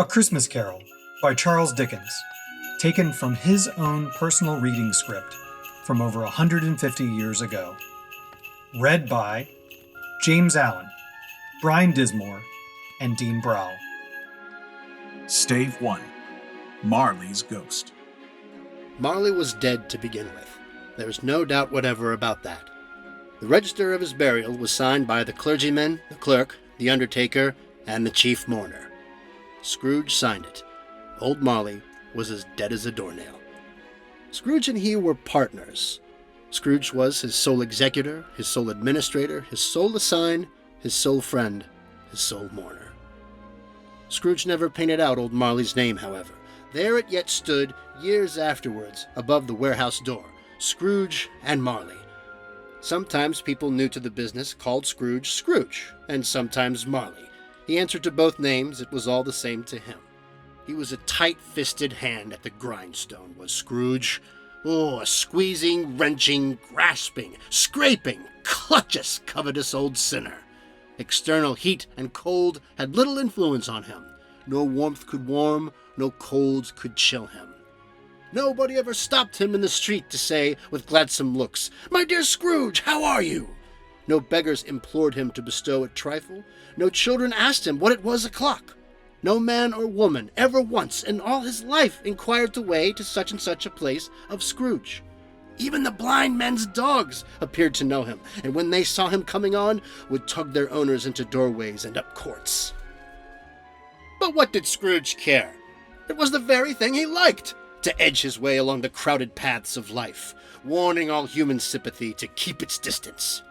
A Christmas Carol by Charles Dickens, taken from his own personal reading script from over 150 years ago. Read by James Allen, Brian Dismore, and Dean Brow. Stave 1. Marley's Ghost. Marley was dead to begin with. There is no doubt whatever about that. The register of his burial was signed by the clergyman, the clerk, the undertaker, and the chief mourner. Scrooge signed it. Old Marley was as dead as a doornail. Scrooge and he were partners. Scrooge was his sole executor, his sole administrator, his sole assign, his sole friend, his sole mourner. Scrooge never painted out old Marley's name, however. There it yet stood, years afterwards, above the warehouse door, Scrooge and Marley. Sometimes people new to the business called Scrooge Scrooge, and sometimes Marley. He answered to both names, it was all the same to him. He was a tight-fisted hand at the grindstone, was Scrooge. Oh, a squeezing, wrenching, grasping, scraping, clutchous, covetous old sinner. External heat and cold had little influence on him. No warmth could warm, no cold could chill him. Nobody ever stopped him in the street to say, with gladsome looks, "My dear Scrooge, how are you?" No beggars implored him to bestow a trifle. No children asked him what it was o'clock. No man or woman ever once in all his life inquired the way to such and such a place of Scrooge. Even the blind men's dogs appeared to know him, and when they saw him coming on, would tug their owners into doorways and up courts. But what did Scrooge care? It was the very thing he liked, to edge his way along the crowded paths of life, warning all human sympathy to keep its distance.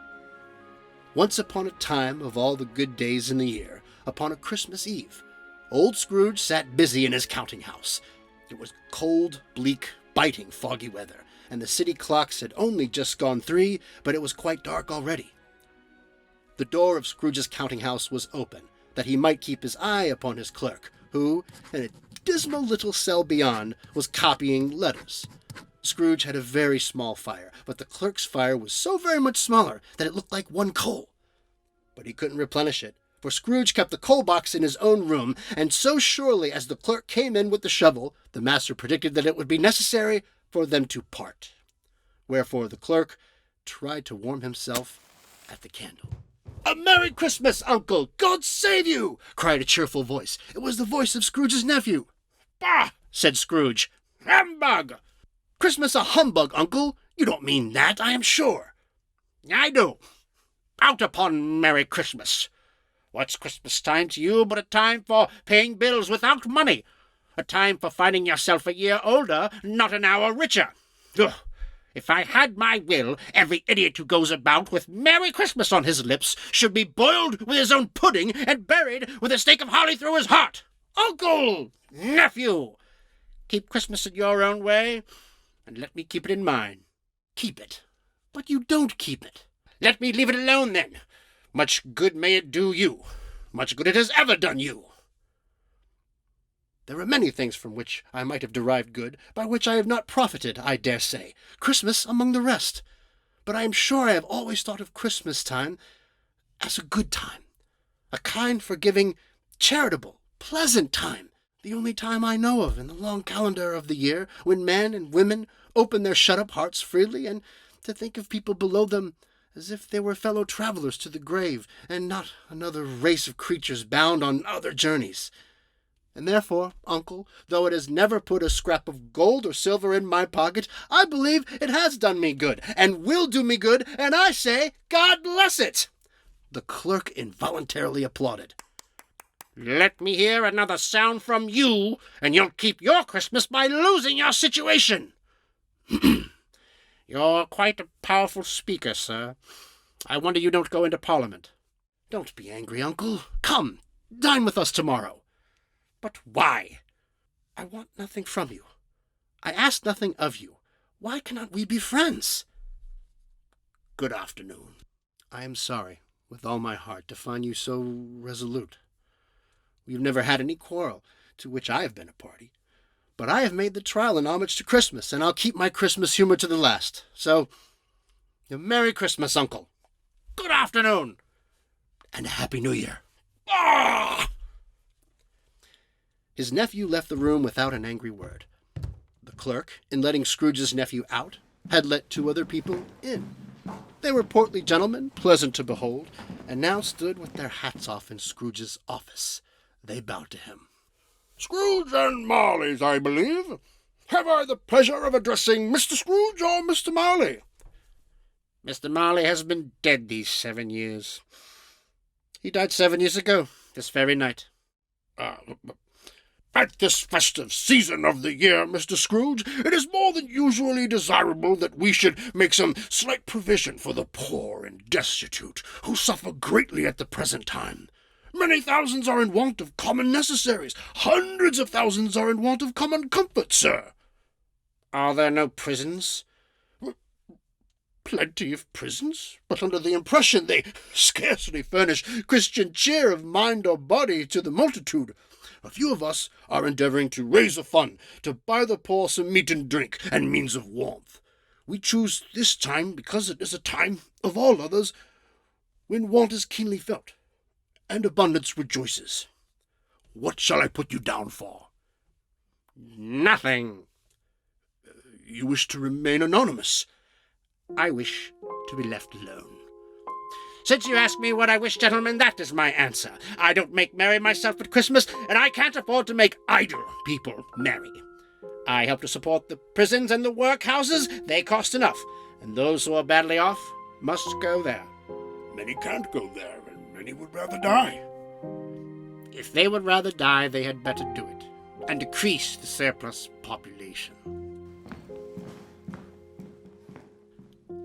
Once upon a time, of all the good days in the year, upon a Christmas Eve, old Scrooge sat busy in his counting-house. It was cold, bleak, biting, foggy weather, and the city clocks had only just gone 3, but it was quite dark already. The door of Scrooge's counting-house was open, that he might keep his eye upon his clerk, who, in a dismal little cell beyond, was copying letters. Scrooge had a very small fire, but the clerk's fire was so very much smaller that it looked like one coal. But he couldn't replenish it, for Scrooge kept the coal box in his own room, and so surely as the clerk came in with the shovel, the master predicted that it would be necessary for them to part. Wherefore the clerk tried to warm himself at the candle. "A Merry Christmas, Uncle! God save you!" cried a cheerful voice. It was the voice of Scrooge's nephew. "Bah!" said Scrooge. "Humbug! Christmas a humbug, Uncle! You don't mean that, I am sure." "I do. Out upon Merry Christmas! What's Christmas time to you but a time for paying bills without money? A time for finding yourself a year older, not an hour richer? Ugh. If I had my will, every idiot who goes about with Merry Christmas on his lips should be boiled with his own pudding and buried with a stake of holly through his heart. Uncle! Nephew! Keep Christmas in your own way, and let me keep it in mine." "Keep it? But you don't keep it." "Let me leave it alone, then. Much good may it do you. Much good it has ever done you." There are many things from which I might have derived good, by which I have not profited, I dare say, Christmas among the rest. But I am sure I have always thought of Christmas time as a good time, a kind, forgiving, charitable, pleasant time, the only time I know of in the long calendar of the year, when men and women open their shut-up hearts freely, and to think of people below them as if they were fellow travelers to the grave, and not another race of creatures bound on other journeys. And therefore, Uncle, though it has never put a scrap of gold or silver in my pocket, I believe it has done me good, and will do me good, and I say, God bless it!" The clerk involuntarily applauded. "Let me hear another sound from you, and you'll keep your Christmas by losing your situation." "You're quite a powerful speaker, sir. I wonder you don't go into Parliament." "Don't be angry, Uncle. Come, dine with us tomorrow." "But why?" "I want nothing from you. I ask nothing of you. Why cannot we be friends?" "Good afternoon." "I am sorry, with all my heart, to find you so resolute. We have never had any quarrel, to which I have been a party. But I have made the trial in homage to Christmas, and I'll keep my Christmas humor to the last. So, a Merry Christmas, Uncle." "Good afternoon." "And a Happy New Year." "Ah!" his nephew left the room without an angry word. The clerk, in letting Scrooge's nephew out, had let 2 other people in. They were portly gentlemen, pleasant to behold, and now stood with their hats off in Scrooge's office. They bowed to him. "Scrooge and Marley's, I believe. Have I the pleasure of addressing Mr. Scrooge or Mr. Marley?" "Mr. Marley has been dead these 7 years. He died 7 years ago, this very night." At this festive season of the year, Mr. Scrooge, it is more than usually desirable that we should make some slight provision for the poor and destitute, who suffer greatly at the present time. Many thousands are in want of common necessaries. Hundreds of thousands are in want of common comfort, sir." "Are there no prisons?" "Plenty of prisons, but under the impression they scarcely furnish Christian cheer of mind or body to the multitude. A few of us are endeavoring to raise a fund to buy the poor some meat and drink and means of warmth. We choose this time because it is a time, of all others, when want is keenly felt, and abundance rejoices. What shall I put you down for?" "Nothing." "You wish to remain anonymous?" "I wish to be left alone." "Since you ask me what I wish, gentlemen, that is my answer. I don't make merry myself at Christmas, and I can't afford to make idle people merry. I help to support the prisons and the workhouses. They cost enough, and those who are badly off must go there." "Many can't go there, and many would rather die." "If they would rather die, they had better do it, and decrease the surplus population."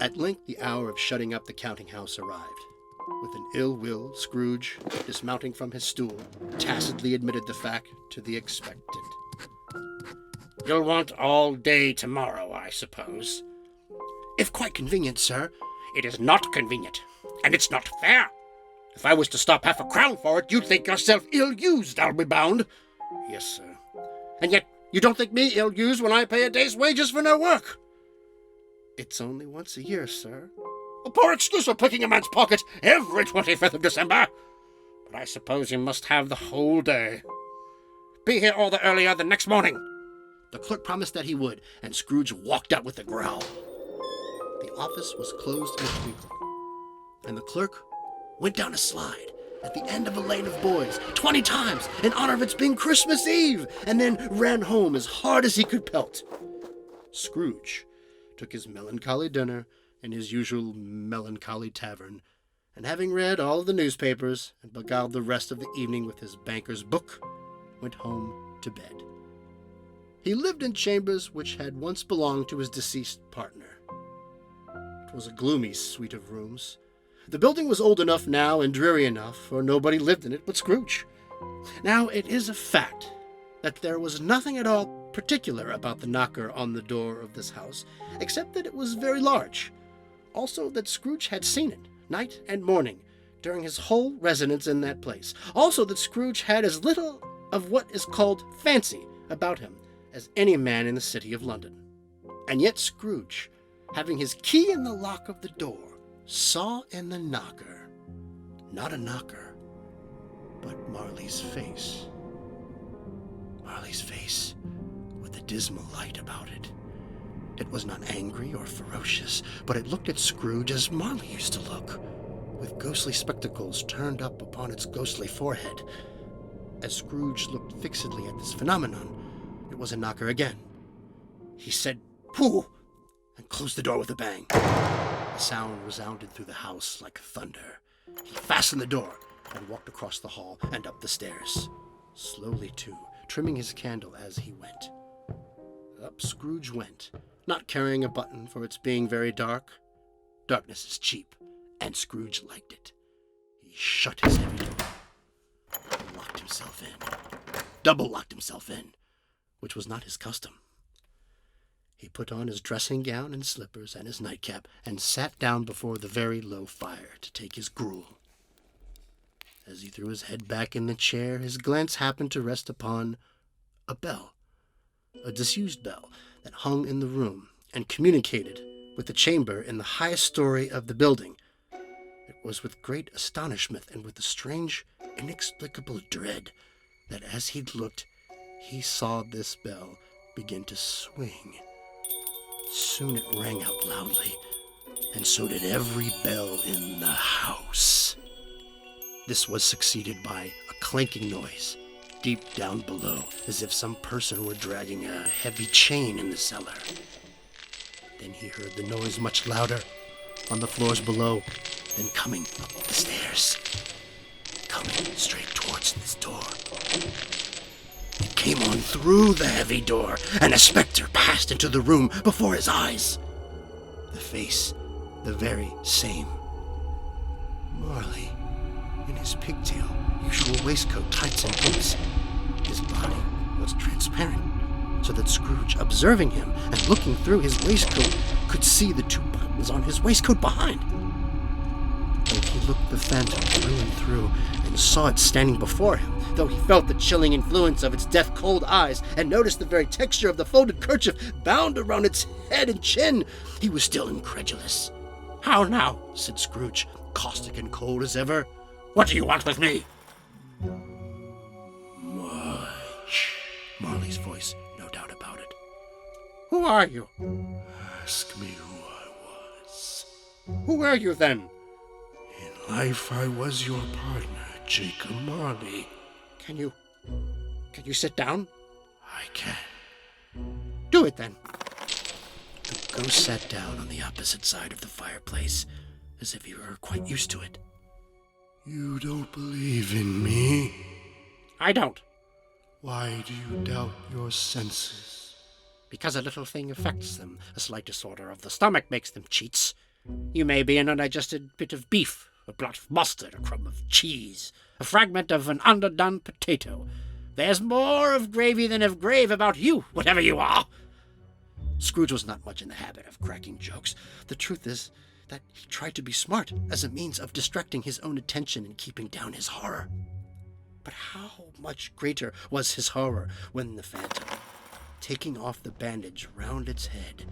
At length the hour of shutting up the counting-house arrived. With an ill will, Scrooge, dismounting from his stool, tacitly admitted the fact to the expectant. "You'll want all day tomorrow, I suppose?" "If quite convenient, sir." "It is not convenient, and it's not fair. If I was to stop half a crown for it, you'd think yourself ill-used, I'll be bound." "Yes, sir." "And yet you don't think me ill-used when I pay a day's wages for no work." "It's only once a year, sir." "A poor excuse for picking a man's pocket every 25th of December. "But I suppose you must have the whole day." "Be here all the earlier the next morning." The clerk promised that he would, and Scrooge walked out with a growl. The office was closed in a twinkling, and the clerk went down a slide at the end of a lane of boys 20 times in honor of its being Christmas Eve, and then ran home as hard as he could pelt. Scrooge took his melancholy dinner in his usual melancholy tavern, and having read all the newspapers and beguiled the rest of the evening with his banker's book, went home to bed. He lived in chambers which had once belonged to his deceased partner. It was a gloomy suite of rooms. The building was old enough now and dreary enough, for nobody lived in it but Scrooge. Now, it is a fact that there was nothing at all particular about the knocker on the door of this house, except that it was very large. Also that Scrooge had seen it, night and morning, during his whole residence in that place. Also that Scrooge had as little of what is called fancy about him as any man in the city of London. And yet Scrooge, having his key in the lock of the door, saw in the knocker, not a knocker, but Marley's face. Marley's face, with a dismal light about it. It was not angry or ferocious, but it looked at Scrooge as Marley used to look, with ghostly spectacles turned up upon its ghostly forehead. As Scrooge looked fixedly at this phenomenon, it was a knocker again. He said, "Who?" and closed the door with a bang. The sound resounded through the house like thunder. He fastened the door and walked across the hall and up the stairs, slowly too, trimming his candle as he went. Up Scrooge went, not carrying a button for its being very dark. Darkness is cheap, and Scrooge liked it. He shut his heavy door and locked himself in, double-locked himself in, which was not his custom. He put on his dressing gown and slippers and his nightcap, and sat down before the very low fire to take his gruel. As he threw his head back in the chair, his glance happened to rest upon a bell, a disused bell that hung in the room and communicated with the chamber in the highest story of the building. It was with great astonishment and with a strange, inexplicable dread that as he looked, he saw this bell begin to swing. Soon it rang out loudly, and so did every bell in the house. This was succeeded by a clanking noise deep down below, as if some person were dragging a heavy chain in the cellar. Then he heard the noise much louder on the floors below, then coming up the stairs, coming straight towards this door. It came on through the heavy door, and a specter passed into the room before his eyes. The face, the very same. Marley, in his pigtail, usual waistcoat, tights, and boots. His body was transparent, so that Scrooge, observing him and looking through his waistcoat, could see the 2 buttons on his waistcoat behind. Though he looked the phantom through and through, and saw it standing before him, though he felt the chilling influence of its death-cold eyes, and noticed the very texture of the folded kerchief bound around its head and chin, he was still incredulous. "How now?" said Scrooge, caustic and cold as ever. "What do you want with me?" Marley's voice, no doubt about it. "Who are you?" Ask me who I was. "Who were you then?" In life, I was your partner, Jacob Marley. Can you sit down? I can. Do it then." The ghost sat down on the opposite side of the fireplace, as if he were quite used to it. You don't believe in me? "I don't." Why do you doubt your senses? "Because a little thing affects them. A slight disorder of the stomach makes them cheats. You may be an undigested bit of beef, a blot of mustard, a crumb of cheese, a fragment of an underdone potato. There's more of gravy than of grave about you, whatever you are." Scrooge was not much in the habit of cracking jokes. The truth is that he tried to be smart as a means of distracting his own attention and keeping down his horror. But how much greater was his horror when the phantom, taking off the bandage round its head,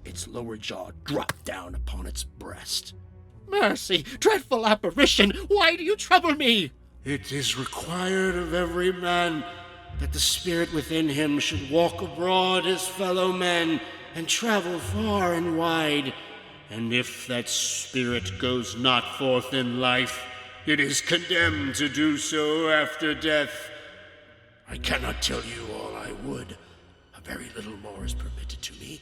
its lower jaw dropped down upon its breast. "Mercy, dreadful apparition, why do you trouble me?" It is required of every man that the spirit within him should walk abroad his fellow men and travel far and wide. And if that spirit goes not forth in life, it is condemned to do so after death. I cannot tell you all I would. A very little more is permitted to me.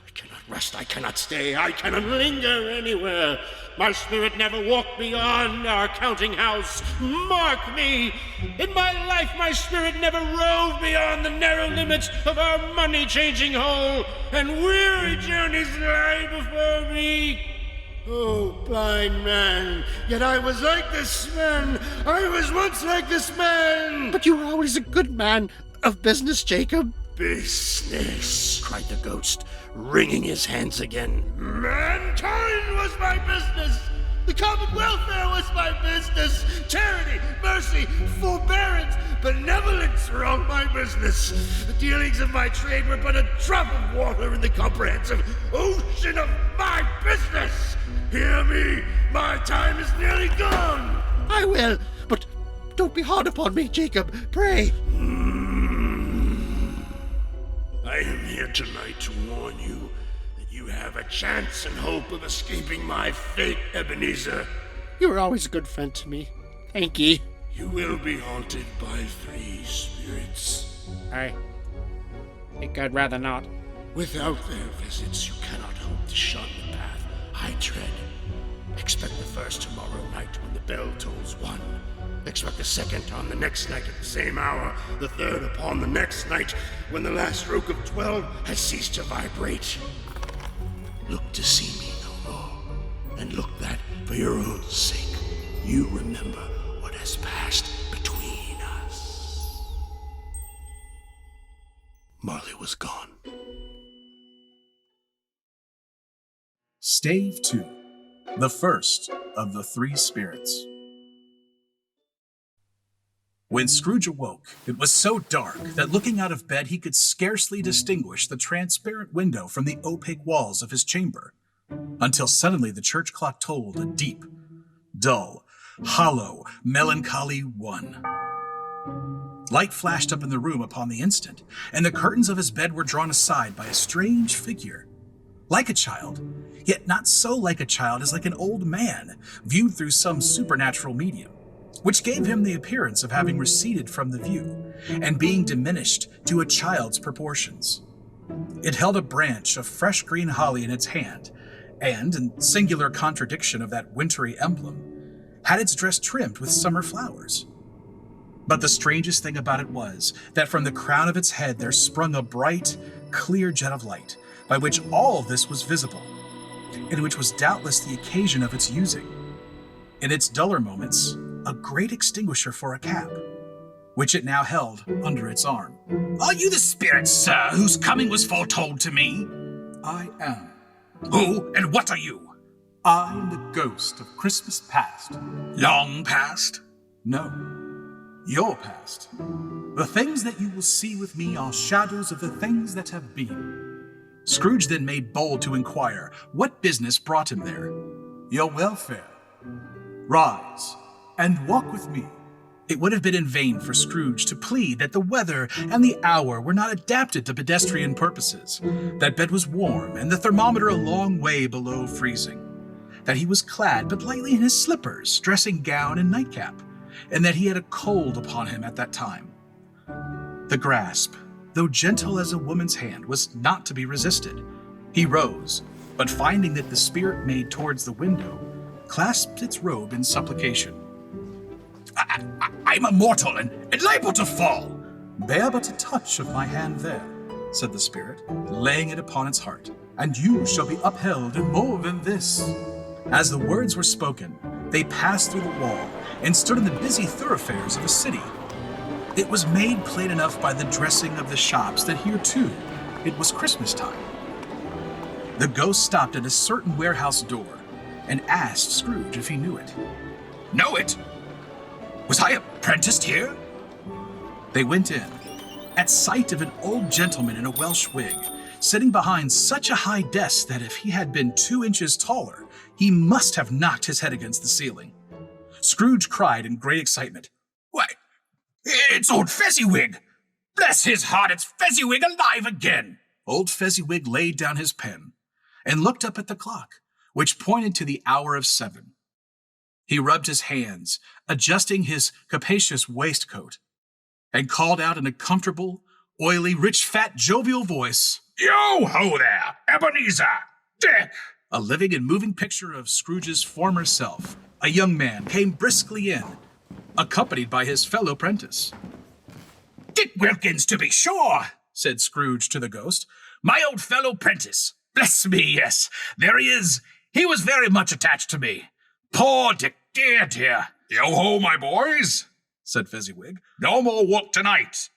I cannot rest, I cannot stay, I cannot linger anywhere. My spirit never walked beyond our counting house. Mark me! In my life, my spirit never roved beyond the narrow limits of our money-changing hole, and weary journeys lie before me. Oh, blind man, yet I was like this man. I was once like this man. "But you were always a good man of business, Jacob." Business, cried the ghost, wringing his hands again. Mankind was my business. The common welfare was my business. Charity, mercy, forbearance, benevolence were all my business. The dealings of my trade were but a drop of water in the comprehensive ocean of my business. Hear me, my time is nearly gone. "I will, but don't be hard upon me, Jacob, pray." I am here tonight to warn you that you have a chance and hope of escaping my fate, Ebenezer. "You were always a good friend to me. Thank ye." You will be haunted by 3 spirits. I think I'd rather not. Without their visits, you cannot hope to shun the path I tread. Expect the first tomorrow night when the bell tolls 1. Expect the second on the next night at the same hour. The third upon the next night when the last stroke of 12 has ceased to vibrate. Look to see me no more, and look that, for your own sake, you remember what has passed between us. Marley was gone. Stave 2, the first of the 3 spirits. When Scrooge awoke, it was so dark that looking out of bed he could scarcely distinguish the transparent window from the opaque walls of his chamber, until suddenly the church clock tolled a deep, dull, hollow, melancholy 1. Light flashed up in the room upon the instant, and the curtains of his bed were drawn aside by a strange figure. Like a child, yet not so like a child as like an old man, viewed through some supernatural medium, which gave him the appearance of having receded from the view, and being diminished to a child's proportions. It held a branch of fresh green holly in its hand, and, in singular contradiction of that wintry emblem, had its dress trimmed with summer flowers. But the strangest thing about it was that from the crown of its head there sprung a bright, clear jet of light, by which all this was visible, and which was doubtless the occasion of its using, in its duller moments, a great extinguisher for a cap, which it now held under its arm. Are you the spirit, sir, whose coming was foretold to me? I am. Who and what are you? I am the ghost of Christmas past. Long past? No, your past. The things that you will see with me are shadows of the things that have been. Scrooge then made bold to inquire what business brought him there. Your welfare. Rise and walk with me. It would have been in vain for Scrooge to plead that the weather and the hour were not adapted to pedestrian purposes, that bed was warm and the thermometer a long way below freezing, that he was clad but lightly in his slippers, dressing gown, and nightcap, and that he had a cold upon him at that time. The grasp, though gentle as a woman's hand, was not to be resisted. He rose, but finding that the spirit made towards the window, clasped its robe in supplication. I'm a mortal and liable to fall. Bear but a touch of my hand there, said the spirit, laying it upon its heart, and you shall be upheld in more than this. As the words were spoken, they passed through the wall and stood in the busy thoroughfares of a city. It was made plain enough by the dressing of the shops that here, too, it was Christmas time. The ghost stopped at a certain warehouse door and asked Scrooge if he knew it. Know it? Was I apprenticed here? They went in, at sight of an old gentleman in a Welsh wig, sitting behind such a high desk that if he had been 2 inches taller, he must have knocked his head against the ceiling. Scrooge cried in great excitement, Why, it's old Fezziwig! Bless his heart, it's Fezziwig alive again! Old Fezziwig laid down his pen and looked up at the clock, which pointed to the hour of 7. He rubbed his hands, adjusting his capacious waistcoat, and called out in a comfortable, oily, rich, fat, jovial voice, Yo-ho there, Ebenezer! Dick! A living and moving picture of Scrooge's former self, a young man, came briskly in, accompanied by his fellow prentice. Dick Wilkins, to be sure, said Scrooge to the ghost. My old fellow prentice. Bless me, yes, there he is. He was very much attached to me. Poor Dick, dear, dear. Yo-ho, my boys, said Fezziwig. No more work tonight.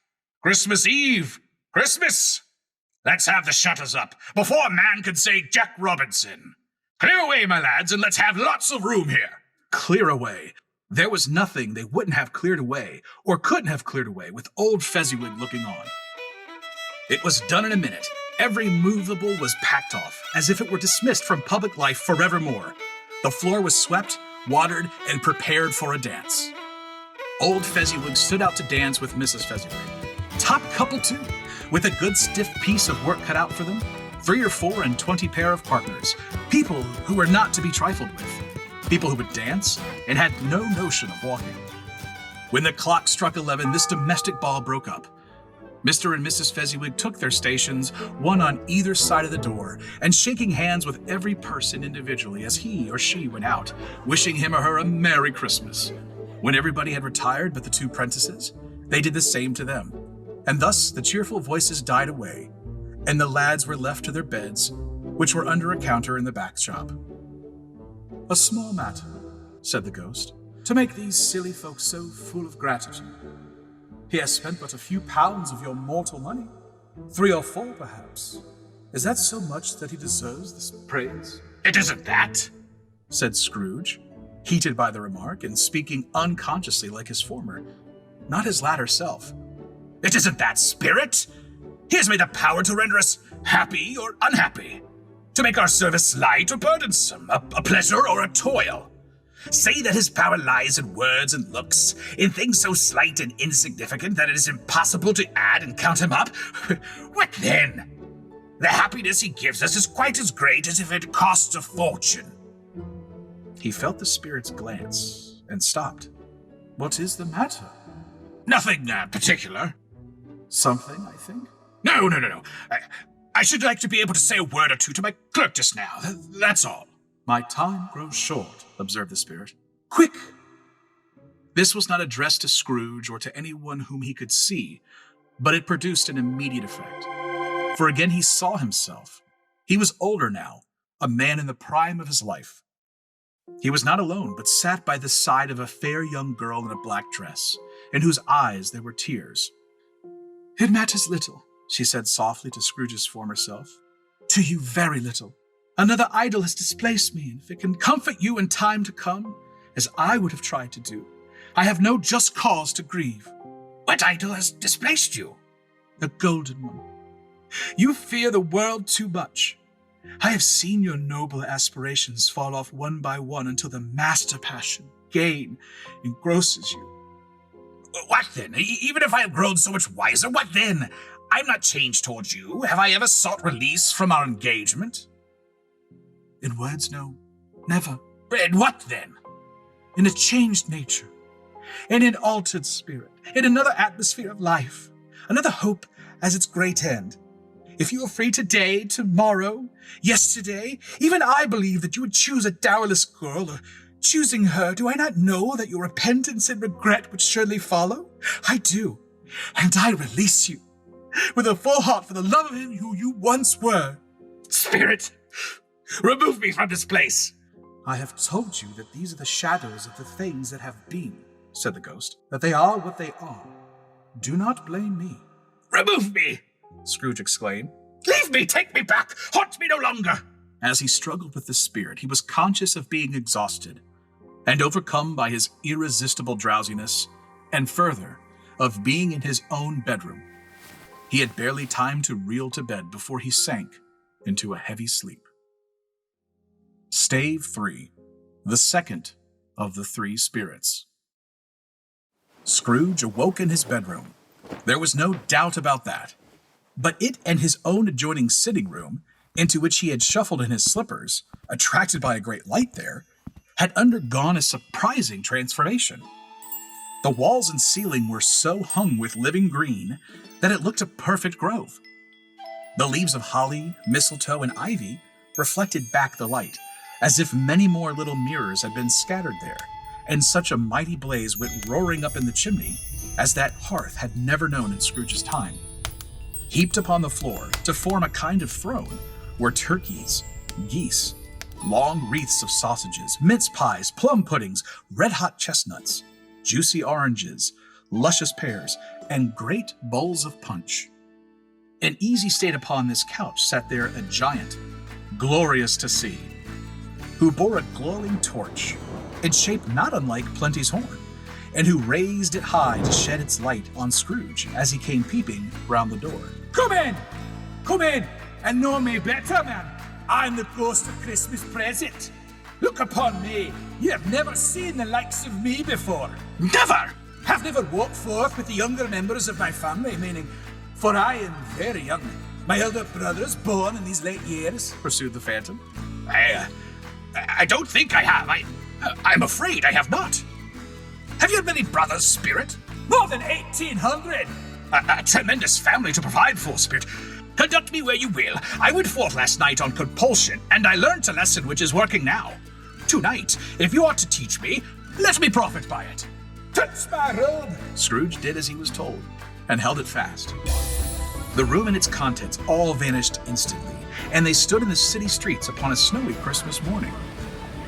Christmas Eve. Christmas. Let's have the shutters up before a man can say Jack Robinson. Clear away, my lads, and let's have lots of room here. Clear away. There was nothing they wouldn't have cleared away, or couldn't have cleared away, with old Fezziwig looking on. It was done in a minute. Every movable was packed off, as if it were dismissed from public life forevermore. The floor was swept, watered, and prepared for a dance. Old Fezziwig stood out to dance with Mrs. Fezziwig. Top couple, too, with a good stiff piece of work cut out for them, 3 or 4 and 20 pair of partners, people who were not to be trifled with, people who would dance and had no notion of walking. When the clock struck 11, this domestic ball broke up. Mr. and Mrs. Fezziwig took their stations, one on either side of the door, and shaking hands with every person individually as he or she went out, wishing him or her a Merry Christmas. When everybody had retired but the 2 prentices, they did the same to them, and thus the cheerful voices died away, and the lads were left to their beds, which were under a counter in the back shop. A small matter, said the ghost, to make these silly folks so full of gratitude. He has spent but a few pounds of your mortal money, 3 or 4 perhaps. Is that so much that he deserves this praise? It isn't that, said Scrooge, heated by the remark and speaking unconsciously like his former, not his latter self. It isn't that, spirit. He has made the power to render us happy or unhappy, to make our service light or burdensome, a pleasure or a toil. Say that his power lies in words and looks, in things so slight and insignificant that it is impossible to add and count him up? What then? The happiness he gives us is quite as great as if it costs a fortune. He felt the spirit's glance and stopped. What is the matter? Nothing particular. Something, I think. No. I should like to be able to say a word or two to my clerk just now. That's all. My time grows short, observed the spirit. Quick! This was not addressed to Scrooge or to anyone whom he could see, but it produced an immediate effect. For again he saw himself. He was older now, a man in the prime of his life. He was not alone, but sat by the side of a fair young girl in a black dress, in whose eyes there were tears. It matters little, she said softly to Scrooge's former self. To you, very little. Another idol has displaced me, and if it can comfort you in time to come, as I would have tried to do, I have no just cause to grieve. What idol has displaced you? The golden one. You fear the world too much. I have seen your noble aspirations fall off one by one until the master passion, gain, engrosses you. What then? Even if I have grown so much wiser, what then? I'm not changed towards you. Have I ever sought release from our engagement? In words, no, never. And what then? In a changed nature, in an altered spirit, in another atmosphere of life, another hope as its great end. If you were free today, tomorrow, yesterday, even I believe that you would choose a dowerless girl, or choosing her, do I not know that your repentance and regret would surely follow? I do, and I release you, with a full heart for the love of him who you once were. Spirit, remove me from this place. I have told you that these are the shadows of the things that have been, said the ghost, that they are what they are. Do not blame me. Remove me, Scrooge exclaimed. Leave me, take me back, haunt me no longer. As he struggled with the spirit, he was conscious of being exhausted, and overcome by his irresistible drowsiness, and further, of being in his own bedroom. He had barely time to reel to bed before he sank into a heavy sleep. Stave 3, the second of the three spirits. Scrooge awoke in his bedroom. There was no doubt about that. But it and his own adjoining sitting room, into which he had shuffled in his slippers, attracted by a great light there, had undergone a surprising transformation. The walls and ceiling were so hung with living green that it looked a perfect grove. The leaves of holly, mistletoe, and ivy reflected back the light, as if many more little mirrors had been scattered there, and such a mighty blaze went roaring up in the chimney as that hearth had never known in Scrooge's time. Heaped upon the floor to form a kind of throne were turkeys, geese, long wreaths of sausages, mince pies, plum puddings, red-hot chestnuts, juicy oranges, luscious pears, and great bowls of punch. In easy state upon this couch sat there a giant, glorious to see, who bore a glowing torch, in shape not unlike Plenty's horn, and who raised it high to shed its light on Scrooge as he came peeping round the door. Come in, and know me better, man. I'm the ghost of Christmas present. Look upon me. You have never seen the likes of me before. Never! Have never walked forth with the younger members of my family, meaning, for I am very young. My elder brothers born in these late years, Pursued the phantom. I don't think I have. I'm afraid I have not. Have you had many brothers, Spirit? more than 1,800. A tremendous family to provide for, Spirit. Conduct me where you will. I went forth last night on compulsion, and I learnt a lesson which is working now. Tonight, if you ought to teach me, let me profit by it. Touch my robe. Scrooge did as he was told, and held it fast. The room and its contents all vanished instantly, and they stood in the city streets upon a snowy Christmas morning.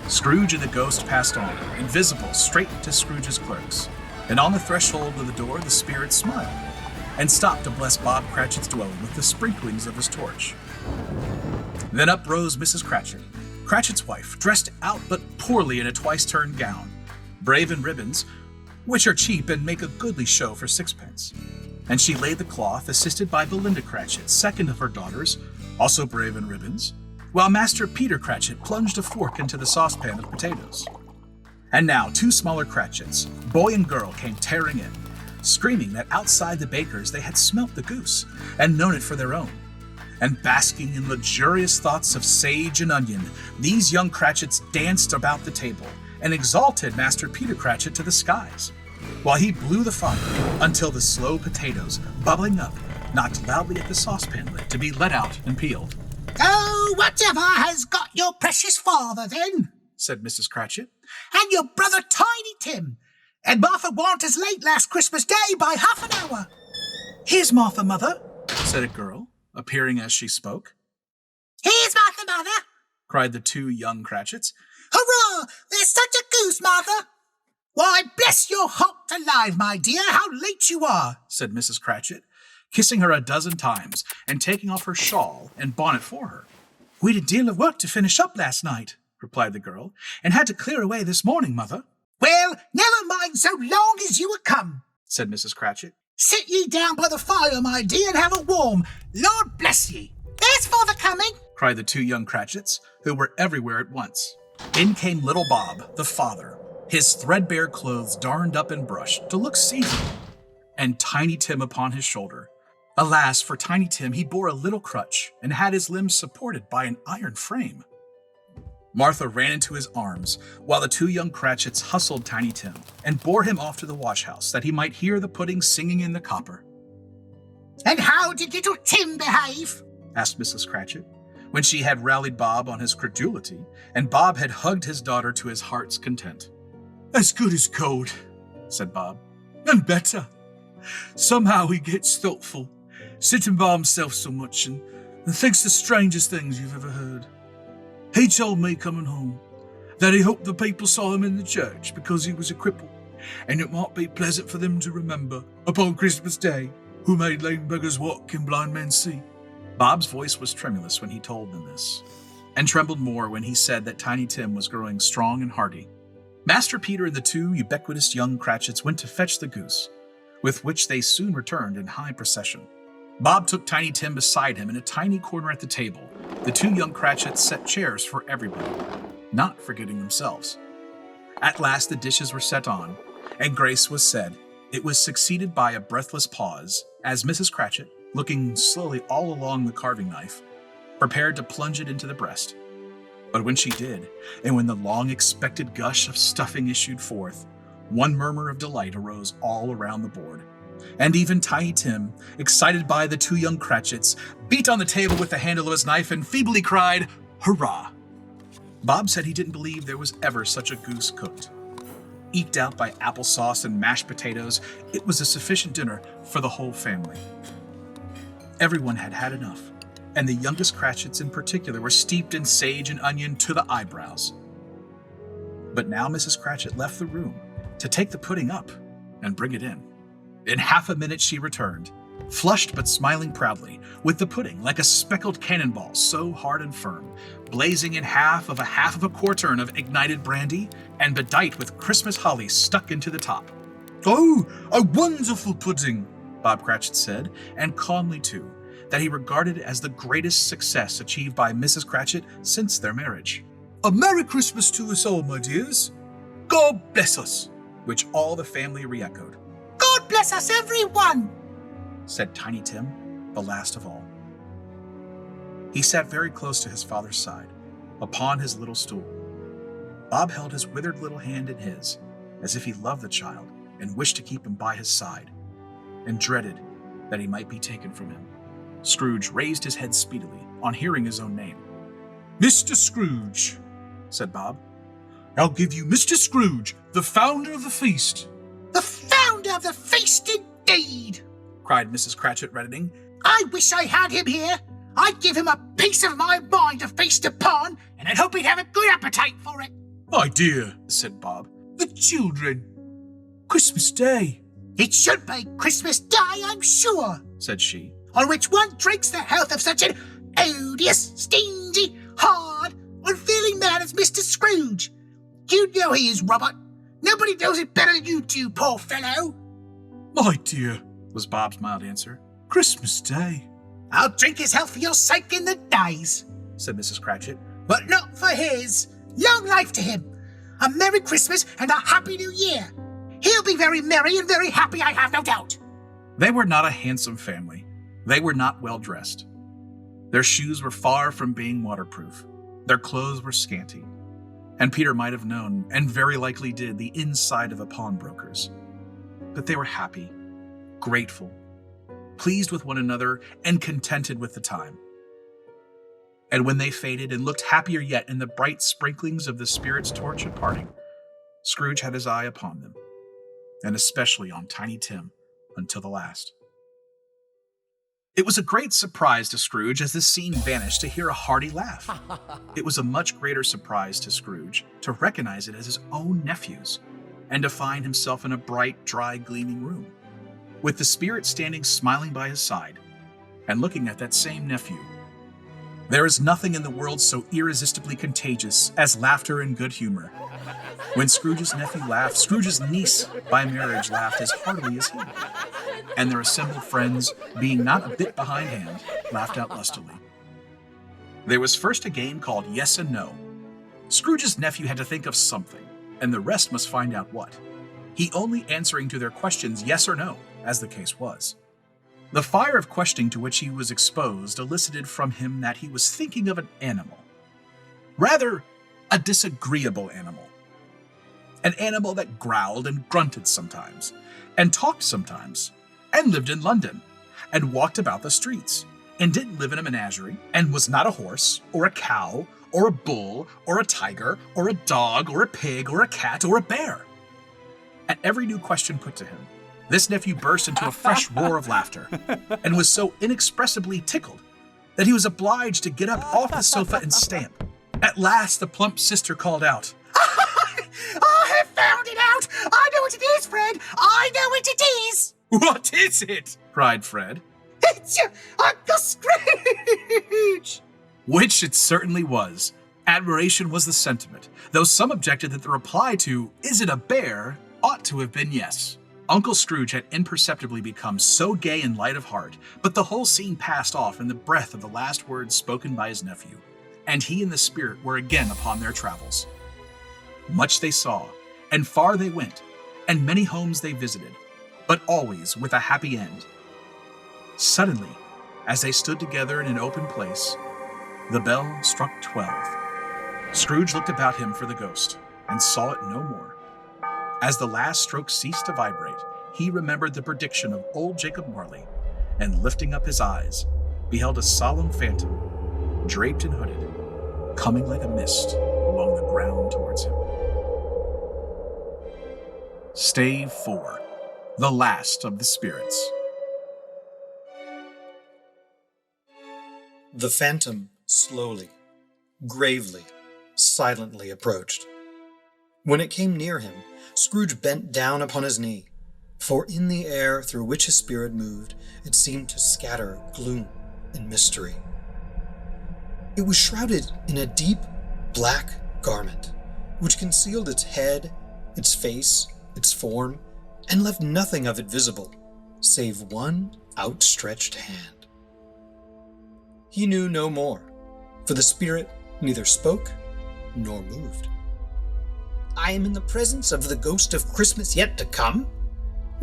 Scrooge and the ghost passed on, invisible, straight to Scrooge's clerks, and on the threshold of the door the spirit smiled, and stopped to bless Bob Cratchit's dwelling with the sprinklings of his torch. Then up rose Mrs. Cratchit, Cratchit's wife, dressed out but poorly in a twice-turned gown, brave in ribbons, which are cheap and make a goodly show for sixpence. And she laid the cloth, assisted by Belinda Cratchit, second of her daughters, also brave in ribbons, while Master Peter Cratchit plunged a fork into the saucepan of potatoes. And now 2 smaller Cratchits, boy and girl, came tearing in, screaming that outside the baker's they had smelt the goose and known it for their own. And basking in luxurious thoughts of sage and onion, these young Cratchits danced about the table and exalted Master Peter Cratchit to the skies, while he blew the fire until the slow potatoes, bubbling up, knocked loudly at the saucepan lid to be let out and peeled. "Oh, whatever has got your precious father, then?" said Mrs. Cratchit. "And your brother Tiny Tim. And Martha warn't as late last Christmas Day by half an hour." "Here's Martha, mother," said a girl, appearing as she spoke. "Here's Martha, mother." cried the 2 young Cratchits. "Hurrah! There's such a goose, Martha." "Why, bless your heart alive, my dear, how late you are," said Mrs. Cratchit, kissing her a dozen times and taking off her shawl and bonnet for her. "We'd a deal of work to finish up last night," replied the girl, "and had to clear away this morning, mother." "Well, never mind so long as you are come," said Mrs. Cratchit. "Sit ye down by the fire, my dear, and have a warm. Lord bless ye. There's father coming," cried the 2 young Cratchits, who were everywhere at once. In came little Bob, the father, his threadbare clothes darned up and brushed to look seasoned, and Tiny Tim upon his shoulder. Alas, for Tiny Tim, he bore a little crutch and had his limbs supported by an iron frame. Martha ran into his arms, while the 2 young Cratchits hustled Tiny Tim and bore him off to the wash-house that he might hear the pudding singing in the copper. "And how did little Tim behave?" asked Mrs. Cratchit, when she had rallied Bob on his credulity, and Bob had hugged his daughter to his heart's content. As good as gold, said Bob. and better. Somehow he gets thoughtful, sitting by himself so much, and thinks the strangest things you've ever heard. He told me coming home that he hoped the people saw him in the church because he was a cripple, and it might be pleasant for them to remember, upon Christmas Day, who made lame beggars walk and blind men see. Bob's voice was tremulous when he told them this, and trembled more when he said that Tiny Tim was growing strong and hearty. Master Peter and the 2 ubiquitous young Cratchits went to fetch the goose, with which they soon returned in high procession. Bob took Tiny Tim beside him in a tiny corner at the table. The 2 young Cratchits set chairs for everybody, not forgetting themselves. At last the dishes were set on, and grace was said. It was succeeded by a breathless pause, as Mrs. Cratchit, looking slowly all along the carving knife, prepared to plunge it into the breast. But when she did, and when the long-expected gush of stuffing issued forth, one murmur of delight arose all around the board. And even Tiny Tim, excited by the 2 young Cratchits, beat on the table with the handle of his knife and feebly cried, "Hurrah!" Bob said he didn't believe there was ever such a goose cooked. Eked out by applesauce and mashed potatoes, it was a sufficient dinner for the whole family. Everyone had had enough, and the youngest Cratchits in particular were steeped in sage and onion to the eyebrows. But now Mrs. Cratchit left the room to take the pudding up and bring it in. In half a minute she returned, flushed but smiling proudly, with the pudding like a speckled cannonball so hard and firm, blazing in half of a quartern of ignited brandy, and bedight with Christmas holly stuck into the top. "Oh, a wonderful pudding," Bob Cratchit said, and calmly too, that he regarded it as the greatest success achieved by Mrs. Cratchit since their marriage. "A Merry Christmas to us all, my dears. God bless us," which all the family re-echoed. "God bless us, everyone," said Tiny Tim, the last of all. He sat very close to his father's side, upon his little stool. Bob held his withered little hand in his, as if he loved the child and wished to keep him by his side, and dreaded that he might be taken from him. Scrooge raised his head speedily on hearing his own name. "Mr. Scrooge," said Bob. "I'll give you Mr. Scrooge, the founder of the feast." "The founder of the feast, indeed!" cried Mrs. Cratchit, reddening. "I wish I had him here. I'd give him a piece of my mind to feast upon, and I'd hope he'd have a good appetite for it." "My dear," said Bob. "the children. Christmas Day." "It should be Christmas Day, I'm sure, said she. on which one drinks the health of such an odious, stingy, hard, unfeeling man as Mr. Scrooge. You know he is, Robert. Nobody knows it better than you do, poor fellow." "My dear," was Bob's mild answer. "Christmas Day." "I'll drink his health for your sake in the days," said Mrs. Cratchit. "but not for his. Long life to him. a Merry Christmas and a Happy New Year. He'll be very merry and very happy, I have no doubt. They were not a handsome family. They were not well dressed. Their shoes were far from being waterproof. Their clothes were scanty. And Peter might have known, and very likely did, the inside of a pawnbroker's. But they were happy, grateful, pleased with one another, and contented with the time. And when they faded and looked happier yet in the bright sprinklings of the Spirit's torch at parting, Scrooge had his eye upon them, and especially on Tiny Tim, until the last. It was a great surprise to Scrooge as the scene vanished to hear a hearty laugh. It was a much greater surprise to Scrooge to recognize it as his own nephew's, and to find himself in a bright, dry, gleaming room, with the Spirit standing smiling by his side, and looking at that same nephew. There is nothing in the world so irresistibly contagious as laughter and good humor. When Scrooge's nephew laughed, Scrooge's niece by marriage laughed as heartily as he. And their assembled friends, being not a bit behindhand, laughed out lustily. There was first a game called Yes and No. Scrooge's nephew had to think of something, and the rest must find out what. He only answering to their questions yes or no, as the case was. The fire of questioning to which he was exposed elicited from him that he was thinking of an animal. Rather, a disagreeable animal. An animal that growled and grunted sometimes, and talked sometimes, and lived in London, and walked about the streets, and didn't live in a menagerie, and was not a horse, or a cow, or a bull, or a tiger, or a dog, or a pig, or a cat, or a bear. At every new question put to him, this nephew burst into a fresh roar of laughter, and was so inexpressibly tickled that he was obliged to get up off the sofa and stamp. At last the plump sister called out, I have found it out! I know what it is, Fred! I know what it is! "What is it?" cried Fred. It's your Uncle Scrooge! Which it certainly was. Admiration was the sentiment, though some objected that the reply to, "Is it a bear?" ought to have been yes. Uncle Scrooge had imperceptibly become so gay and light of heart, but the whole scene passed off in the breath of the last words spoken by his nephew, and he and the Spirit were again upon their travels. Much they saw, and far they went, and many homes they visited, but always with a happy end. Suddenly, as they stood together in an open place, the bell struck 12. Scrooge looked about him for the ghost, and saw it no more. As the last stroke ceased to vibrate, he remembered the prediction of old Jacob Marley, and lifting up his eyes, beheld a solemn phantom, draped and hooded, coming like a mist along the ground towards him. Stave 4. The Last of the Spirits. The phantom slowly, gravely, silently approached. When it came near him, Scrooge bent down upon his knee, for in the air through which his spirit moved, it seemed to scatter gloom and mystery. It was shrouded in a deep black garment, which concealed its head, its face, its form, and left nothing of it visible, save one outstretched hand. He knew no more, for the spirit neither spoke nor moved. I am in the presence of the ghost of Christmas yet to come.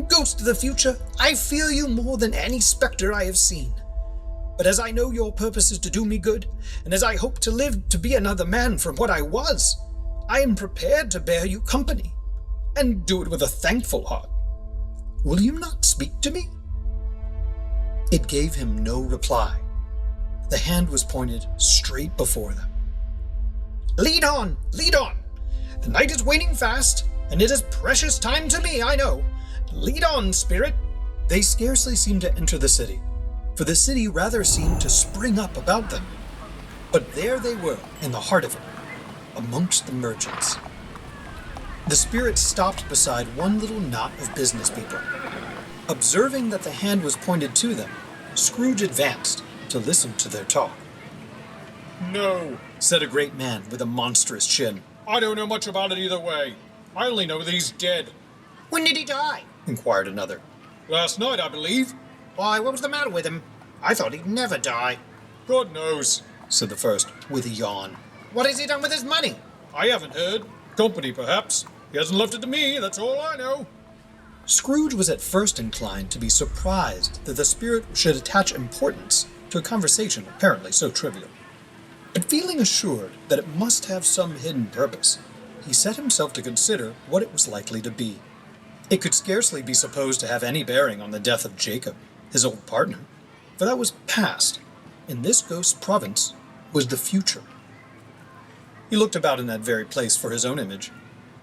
Ghost of the future, I fear you more than any spectre I have seen. But as I know your purpose is to do me good, and as I hope to live to be another man from what I was, I am prepared to bear you company, and do it with a thankful heart. Will you not speak to me? It gave him no reply. The hand was pointed straight before them. Lead on, lead on! The night is waning fast, and it is precious time to me, I know. Lead on, spirit! They scarcely seemed to enter the city, for the city rather seemed to spring up about them. But there they were, in the heart of it, amongst the merchants. The spirit stopped beside one little knot of business people. Observing that the hand was pointed to them, Scrooge advanced to listen to their talk. No, said a great man with a monstrous chin. I don't know much about it either way. I only know that he's dead. When did he die? Inquired another. Last night, I believe. Why, what was the matter with him? I thought he'd never die. God knows, said the first, with a yawn. What has he done with his money? I haven't heard. Company, perhaps. He hasn't left it to me, that's all I know. Scrooge was at first inclined to be surprised that the spirit should attach importance to a conversation apparently so trivial. But feeling assured that it must have some hidden purpose, he set himself to consider what it was likely to be. It could scarcely be supposed to have any bearing on the death of Jacob, his old partner, for that was past, and this ghost's province was the future. He looked about in that very place for his own image,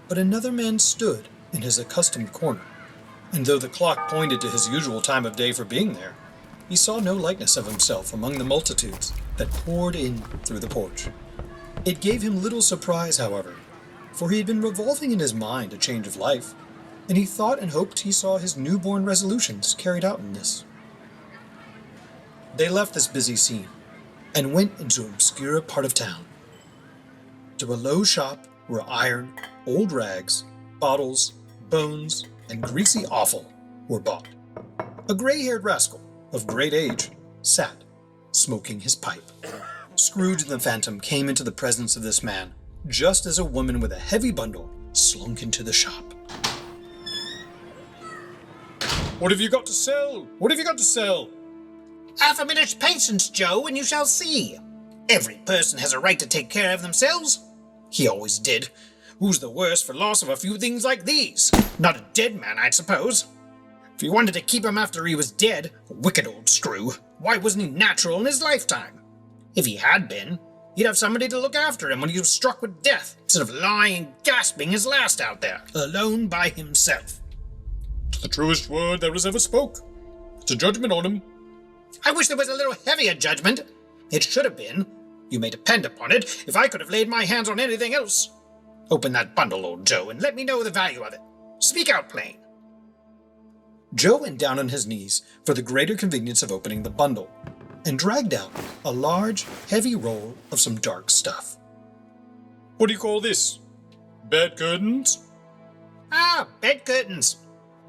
but another man stood in his accustomed corner, and though the clock pointed to his usual time of day for being there, he saw no likeness of himself among the multitudes that poured in through the porch. It gave him little surprise, however, for he had been revolving in his mind a change of life, and he thought and hoped he saw his newborn resolutions carried out in this. They left this busy scene and went into an obscure part of town, to a low shop where iron, old rags, bottles, bones, and greasy offal were bought. A gray-haired rascal of great age sat, smoking his pipe. Scrooge and the Phantom came into the presence of this man, just as a woman with a heavy bundle slunk into the shop. What have you got to sell? What have you got to sell? Half a minute's patience, Joe, and you shall see. Every person has a right to take care of themselves. He always did. Who's the worse for loss of a few things like these? Not a dead man, I suppose. If you wanted to keep him after he was dead, wicked old screw, why wasn't he natural in his lifetime? If he had been, he'd have somebody to look after him when he was struck with death, instead of lying and gasping his last out there, alone by himself. It's the truest word that was ever spoke. It's a judgment on him. I wish there was a little heavier judgment. It should have been. You may depend upon it, if I could have laid my hands on anything else. Open that bundle, old Joe, and let me know the value of it. Speak out plain. Joe went down on his knees for the greater convenience of opening the bundle, and dragged out a large, heavy roll of some dark stuff. What do you call this? Bed curtains? Ah, bed curtains.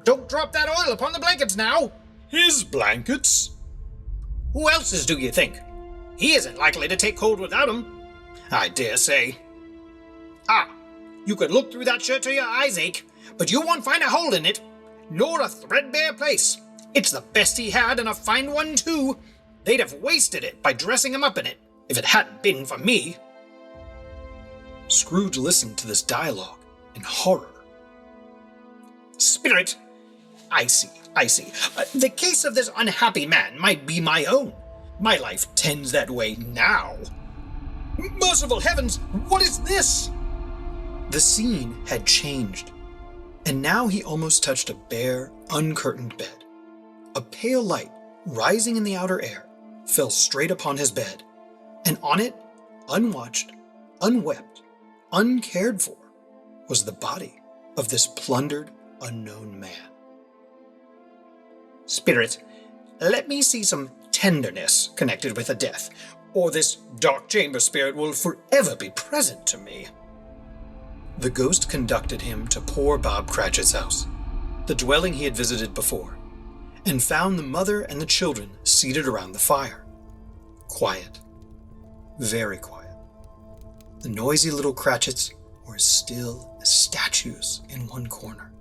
Don't drop that oil upon the blankets now. His blankets? Who else's do you think? He isn't likely to take cold without 'em, I dare say. Ah, you could look through that shirt till your eyes ache, but you won't find a hole in it, nor a threadbare place. It's the best he had, and a fine one, too. They'd have wasted it by dressing him up in it, if it hadn't been for me. Scrooge listened to this dialogue in horror. Spirit, I see. The case of this unhappy man might be my own. My life tends that way now. Merciful heavens, what is this? The scene had changed, and now he almost touched a bare, uncurtained bed. A pale light, rising in the outer air, fell straight upon his bed, and on it, unwatched, unwept, uncared for, was the body of this plundered, unknown man. Spirit, let me see some tenderness connected with a death, or this dark chamber spirit will forever be present to me. The ghost conducted him to poor Bob Cratchit's house, the dwelling he had visited before, and found the mother and the children seated around the fire. Quiet. Very quiet. The noisy little Cratchits were as still as statues in one corner,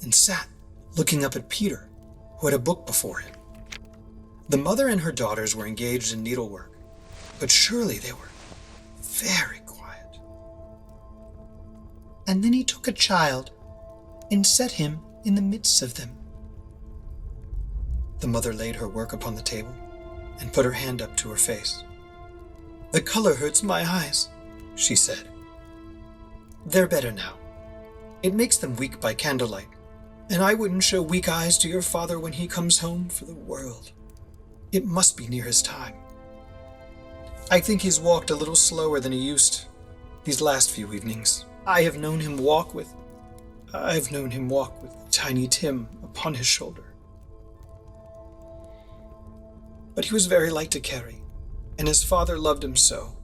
and sat looking up at Peter, who had a book before him. The mother and her daughters were engaged in needlework, but surely they were very quiet. And then he took a child and set him in the midst of them. The mother laid her work upon the table and put her hand up to her face. "The color hurts my eyes," she said. "They're better now. It makes them weak by candlelight, and I wouldn't show weak eyes to your father when he comes home for the world. It must be near his time. I think he's walked a little slower than he used these last few evenings. I've known him walk with Tiny Tim upon his shoulder. But he was very light to carry, and his father loved him so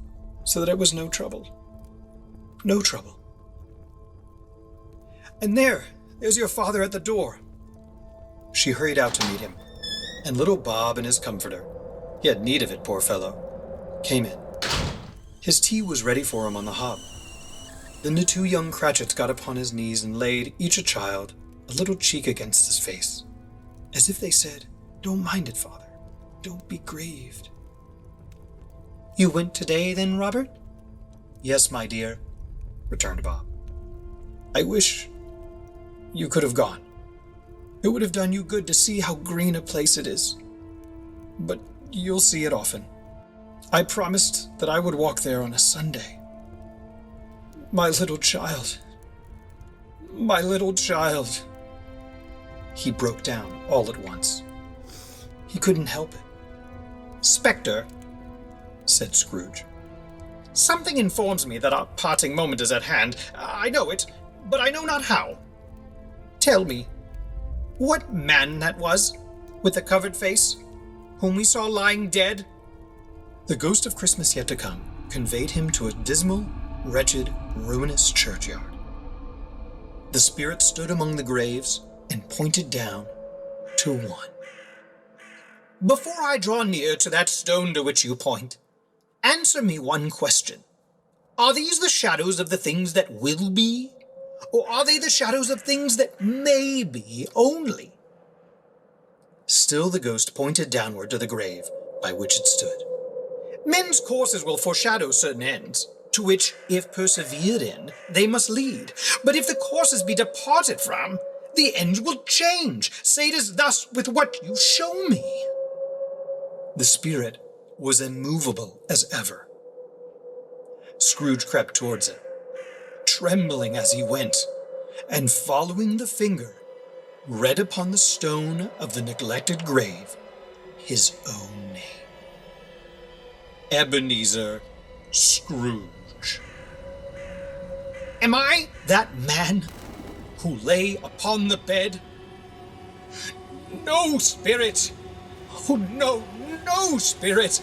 that it was no trouble. No trouble. And there's your father at the door." She hurried out to meet him, and little Bob and his comforter, he had need of it, poor fellow, came in. His tea was ready for him on the hob. Then the two young Cratchits got upon his knees and laid, each a child, a little cheek against his face, as if they said, "Don't mind it, Father. Don't be grieved." "You went today, then, Robert?" "Yes, my dear," returned Bob. "I wish you could have gone. It would have done you good to see how green a place it is. But you'll see it often. I promised that I would walk there on a Sunday. My little child. My little child." He broke down all at once. He couldn't help it. "Spectre," said Scrooge, "something informs me that our parting moment is at hand. I know it, but I know not how. Tell me, what man that was, with the covered face, whom we saw lying dead?" The ghost of Christmas yet to come conveyed him to a dismal, wretched, ruinous churchyard. The spirit stood among the graves and pointed down to one. "Before I draw near to that stone to which you point, answer me one question. Are these the shadows of the things that will be, or are they the shadows of things that may be only?" Still the ghost pointed downward to the grave by which it stood. "Men's courses will foreshadow certain ends, to which, if persevered in, they must lead. But if the courses be departed from, the ends will change. Say it is thus with what you show me." The spirit was immovable as ever. Scrooge crept towards it, trembling as he went, and following the finger, read upon the stone of the neglected grave his own name. Ebenezer Scrooge. "Am I that man who lay upon the bed? No, spirit! Oh, no, no, spirit!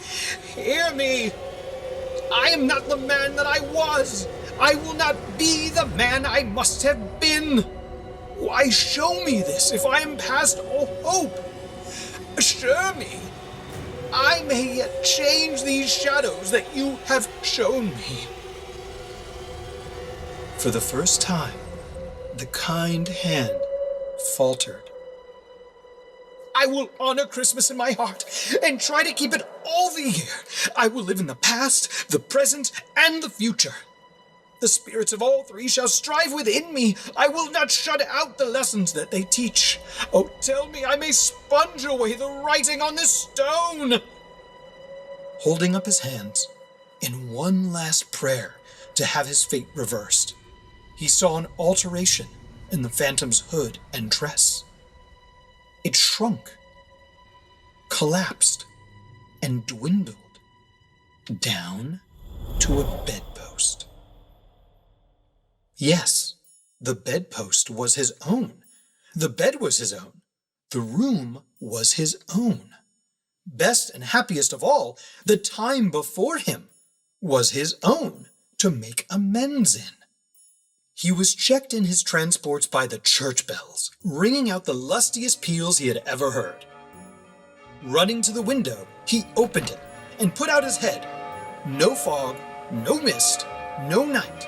Hear me! I am not the man that I was! I will not be the man I must have been! Why show me this if I am past all hope? Assure me I may yet change these shadows that you have shown me." For the first time, the kind hand faltered. "I will honor Christmas in my heart and try to keep it all the year. I will live in the past, the present, and the future. The spirits of all three shall strive within me. I will not shut out the lessons that they teach. Oh, tell me I may sponge away the writing on this stone." Holding up his hands in one last prayer to have his fate reversed, he saw an alteration in the phantom's hood and dress. It shrunk, collapsed, and dwindled down to a bedpost. Yes, the bedpost was his own. The bed was his own. The room was his own. Best and happiest of all, the time before him was his own to make amends in. He was checked in his transports by the church bells, ringing out the lustiest peals he had ever heard. Running to the window, he opened it and put out his head. No fog, no mist, no night.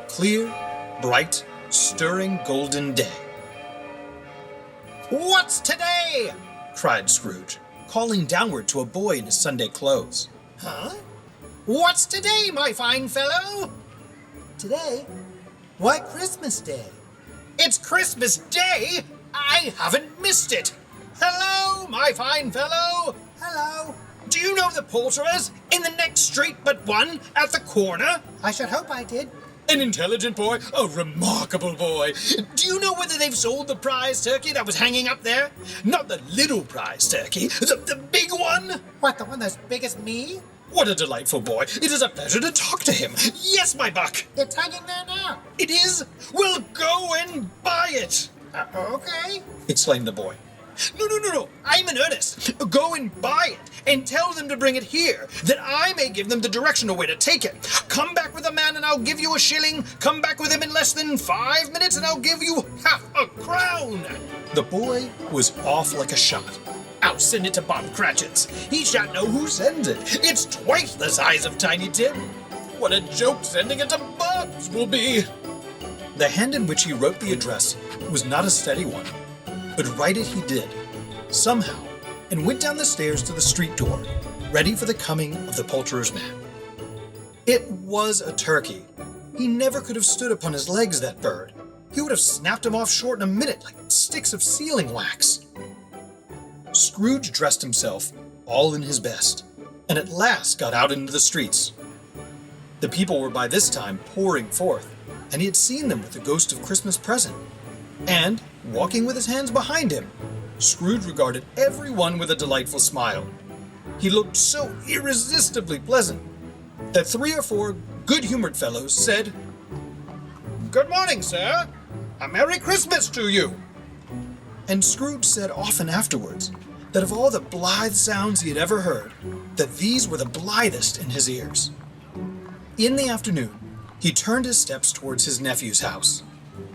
Clear, bright, stirring golden day. "What's today?" cried Scrooge, calling downward to a boy in his Sunday clothes. "Huh? What's today, my fine fellow?" Today? Why, Christmas Day. "It's Christmas Day! I haven't missed it! Hello, my fine fellow! Hello. Do you know the poulterers in the next street but one at the corner? I should hope I did. An intelligent boy, a remarkable boy. Do you know whether they've sold the prize turkey that was hanging up there? Not the little prize turkey, the big one? What, the one that's big as me? What a delightful boy. It is a pleasure to talk to him. Yes, my buck. It's hanging there now. It is? Well, go and buy it. Okay. Exclaimed the boy. No. I'm in earnest. Go and buy it and tell them to bring it here, that I may give them the direction of where to take it. Come back with a man and I'll give you a shilling. Come back with him in less than 5 minutes and I'll give you half a crown. The boy was off like a shot. I'll send it to Bob Cratchit's. He shan't know who sends it. It's twice the size of Tiny Tim. What a joke sending it to Bob. Bob's will be. The hand in which he wrote the address was not a steady one, but write it he did, somehow, and went down the stairs to the street door, ready for the coming of the poulterer's man. It was a turkey. He never could have stood upon his legs, that bird. He would have snapped him off short in a minute like sticks of sealing wax. Scrooge dressed himself all in his best, and at last got out into the streets. The people were by this time pouring forth, and he had seen them with the ghost of Christmas present. And, walking with his hands behind him, Scrooge regarded everyone with a delightful smile. He looked so irresistibly pleasant that 3 or 4 good-humored fellows said, "Good morning, sir. A Merry Christmas to you." And Scrooge said often afterwards that of all the blithe sounds he had ever heard, that these were the blithest in his ears. In the afternoon, he turned his steps towards his nephew's house.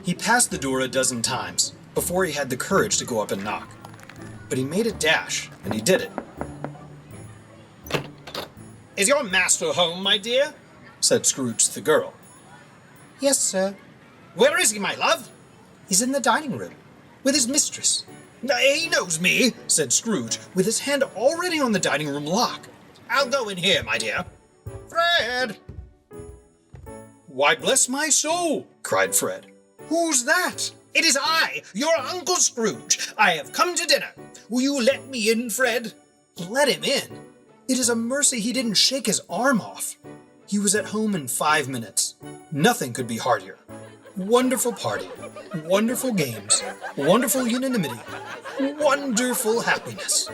He passed the door a dozen times before he had the courage to go up and knock. But he made a dash, and he did it. "Is your master home, my dear?" said Scrooge to the girl. "Yes, sir." "Where is he, my love?" "He's in the dining room, with his mistress." "He knows me," said Scrooge, with his hand already on the dining room lock. "I'll go in here, my dear." "Fred!" "Why, bless my soul!" cried Fred. "Who's that?" "It is I, your Uncle Scrooge. I have come to dinner. Will you let me in, Fred?" Let him in? It is a mercy he didn't shake his arm off. He was at home in 5 minutes. Nothing could be heartier. Wonderful party, wonderful games, wonderful unanimity, wonderful happiness.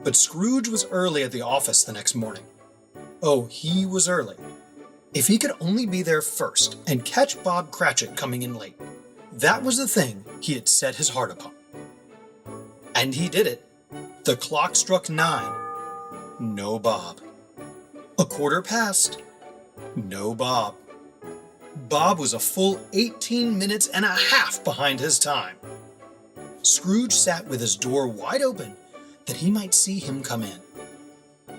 But Scrooge was early at the office the next morning. Oh, he was early. If he could only be there first and catch Bob Cratchit coming in late, that was the thing he had set his heart upon. And he did it. The clock struck 9. No Bob. A quarter past. No Bob. Bob was a full 18 minutes and a half behind his time. Scrooge sat with his door wide open that he might see him come in.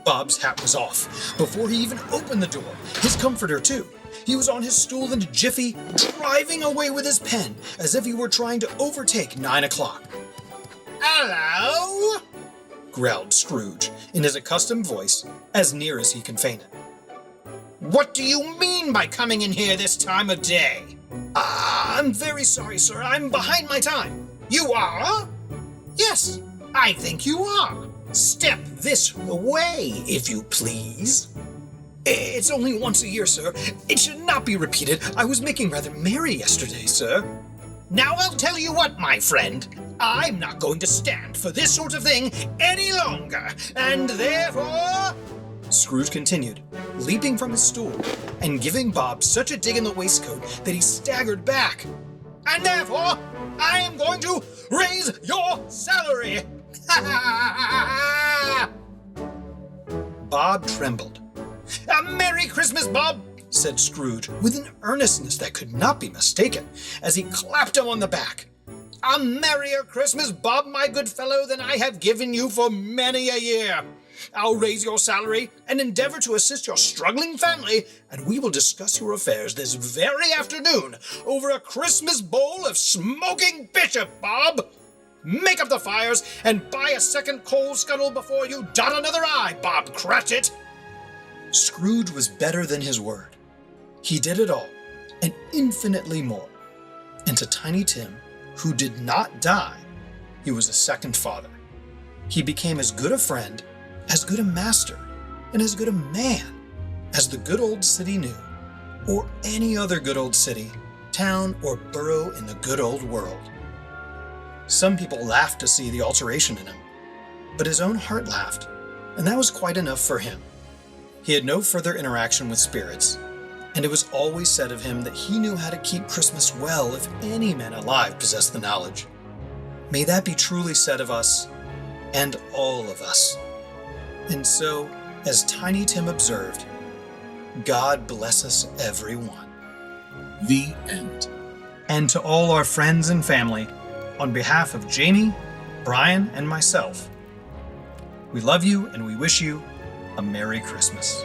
Bob's hat was off before he even opened the door, his comforter too. He was on his stool in a jiffy, driving away with his pen as if he were trying to overtake 9 o'clock. "Hello?" growled Scrooge in his accustomed voice, as near as he can feign it. "What do you mean by coming in here this time of day?" "I'm very sorry, sir. I'm behind my time." "You are?" "Yes, I think you are. Step this way, if you please." "It's only once a year, sir. It should not be repeated. I was making rather merry yesterday, sir." "Now I'll tell you what, my friend. I'm not going to stand for this sort of thing any longer, and therefore—" Scrooge continued, leaping from his stool and giving Bob such a dig in the waistcoat that he staggered back. "And therefore, I am going to raise your salary." Bob trembled. "A Merry Christmas, Bob," said Scrooge with an earnestness that could not be mistaken, as he clapped him on the back. "A merrier Christmas, Bob, my good fellow, than I have given you for many a year. I'll raise your salary and endeavor to assist your struggling family, and we will discuss your affairs this very afternoon over a Christmas bowl of smoking bishop, Bob. Make up the fires and buy a second coal scuttle before you dot another I, Bob Cratchit." Scrooge was better than his word. He did it all, and infinitely more. And to Tiny Tim, who did not die, he was a second father. He became as good a friend, as good a master, and as good a man as the good old city knew, or any other good old city, town, or borough in the good old world. Some people laughed to see the alteration in him, but his own heart laughed, and that was quite enough for him. He had no further interaction with spirits, and it was always said of him that he knew how to keep Christmas well if any man alive possessed the knowledge. May that be truly said of us, and all of us. And so, as Tiny Tim observed, God bless us everyone. The end. And to all our friends and family, on behalf of Jamie, Brian, and myself, we love you and we wish you a Merry Christmas.